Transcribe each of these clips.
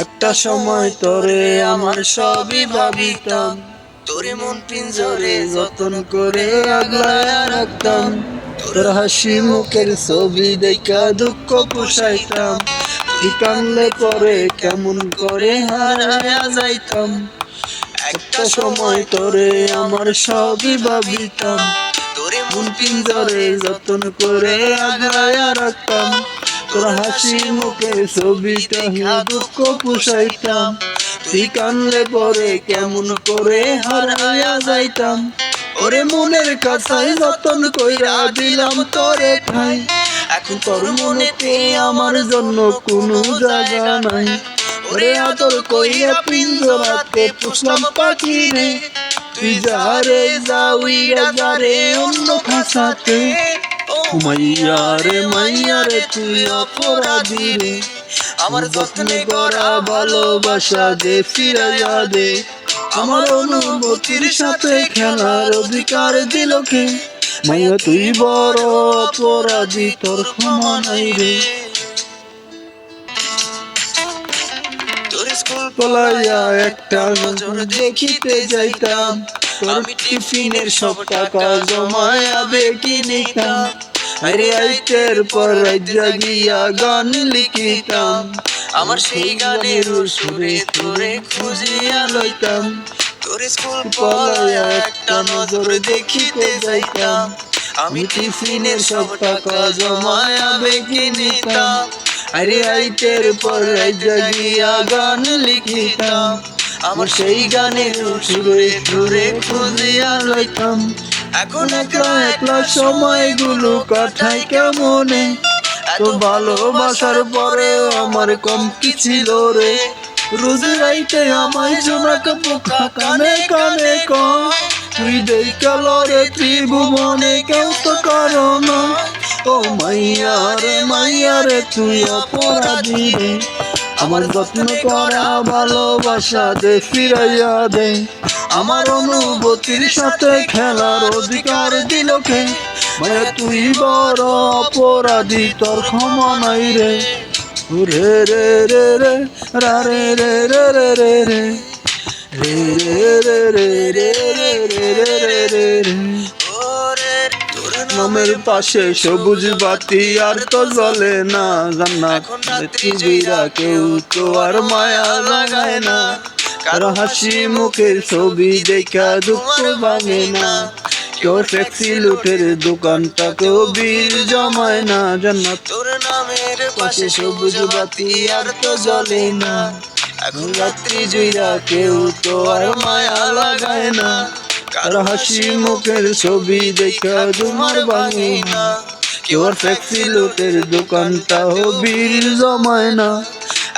একটা সময় তোরে আমার সবই ভাবিতাম, তোরে মন পিঞ্জরে যতন করে আগলায়া রাখতাম। তোর হাসি মুখের ছবি দেখা দুঃখ পুষাইতাম, তুই কানলে পরে কেমন করে হারায়া যাইতাম। একটা সময় তোরে আমার সবই ভাবিতাম, তোরে মন পিঞ্জরে যতন করে আগলায়া রাখতাম। তোর হাসি মুখের ছবিটা দুঃখ পুষাইতাম, তুই কানলে পরে কেমন করে হারায়া যাইতাম। ওরে মনের কাছাই যতন কইরা দিলাম তোরে ঠাই, এখন তোর মনেতে আমার জন্য কোনো জায়গা নাই। ওরে আদর কইরা পিঞ্জরাতে পুষলাম পাখি রে, তুই যারে যাউইরা যারে অন্য খাসাতে। মাইয়া রে মাইয়া রে তুই অপরাধী রে, আমার যত্নে গড়া ভালোবাসা দে ফিরাইয়া দে। আমার অনুভূতির সাথে খেলার অধিকার দিল কে? মাইয়া তুই বড় অপরাধী, তোর ক্ষমা নাই রে। তোর স্কুল পলাইয়া একটা নজর দেখিতে যাইতাম, আমি টিফিনের সব টাকা জমায়া বেকি নিতাম। আরে আইতের পর জাগিয়া গান লিখিতাম, আমার সেই গানের সুরে তোরে খুঁজিয়া লইতাম। তোর স্কুল পলাইয়া একটা নজর দেখিতে যাইতাম, আমি টিফিনের সব টাকা জমায়া বেকি নিতাম। আরে আইতের পর জাগিয়া গান লিখিতাম, আমার সেই গানের সুরে সুরে খুঁজিয়া লইতাম। এখন একলা একলা সময়গুলো কাটাই কেমনে, তো ভালোবাসার পরে আমার কম কি ছিল রে। রোজ রাইতে আমায় জোনাক পোকা কানে কানে কয়, তুই দেখাল রে ত্রিভুবনে কেউ তো কারো না। ও মাইয়া রে তুই অপরাধী রে, আমার যত্ন করা ভালোবাসা দে ফিরাইয়া দে। আমার অনুভূতির সাথে খেলার অধিকার দিল কে? মায়া তুই বড় অপরাধী, তোর ক্ষমা নাই রে। রে রে রে রে রা রে রে রে রে রে রে রে রে রে রে রে রে রে রে। নামের পাশে সবুজ বাতি আর তো জ্বলে না, জান্নাত পৃথিবীরা কেউ তো আর মায়া লাগায় না। কারো হাসি মুখের ছবি দেখা দুঃখ ভাঙে না, কেউ ট্যাক্সি লুটের দোকানটা কেউ বিল জমায় না। জান্নাত তোর নামের পাশে সবুজ বাতি আর তো জ্বলে না, এখন রাত্রি জুইরা কেউ তো আর মায়া লাগায় না। কারো হাসি মুখের ছবি দেখা তোমার ভাঙে না, কেউ আর ট্যাক্সি লুটের দোকানটাও বিল জমায় না।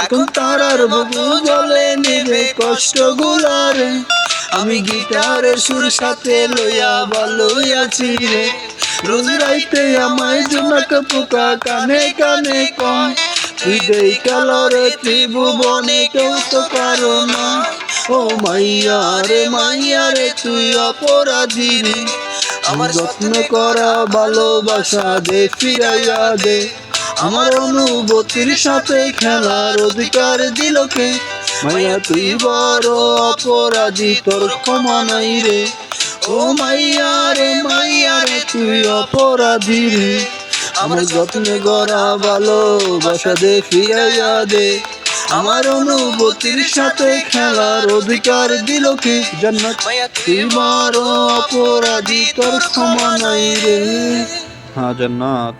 এখন তারার বুকু জ্বলে নেবে কষ্ট গুলারে, আমি গিটারের সুর সাথে লইয়া ভালোই আছি রে। রোজ রাইতে আমায় জোনাক পোকা কানে কানে কয়, তুই দেখাল রে ত্রিভুবনে কেউ তো কারো না। ও মাইয়া রে তুই অপরাধী রে, আমার যত্ন করা ভালোবাসা দে ফিরাইয়া দে। আমার অনুভূতির সাথে খেলার অধিকার দিল কে? মাইয়া তুই বড় অপরাধী, তোর ক্ষমা নাই রে। ও মাইয়া রে তুই অপরাধী রে, আমার যত্নে গড়া ভালোবাসা দে ফিরাইয়া দে। আমার অনুভূতির সাথে খেলার অধিকার দিল কে? জান্নাত তুই বড় অপরাধী, তোর ক্ষমা নাই রে। হ্যাঁ জান্নাত।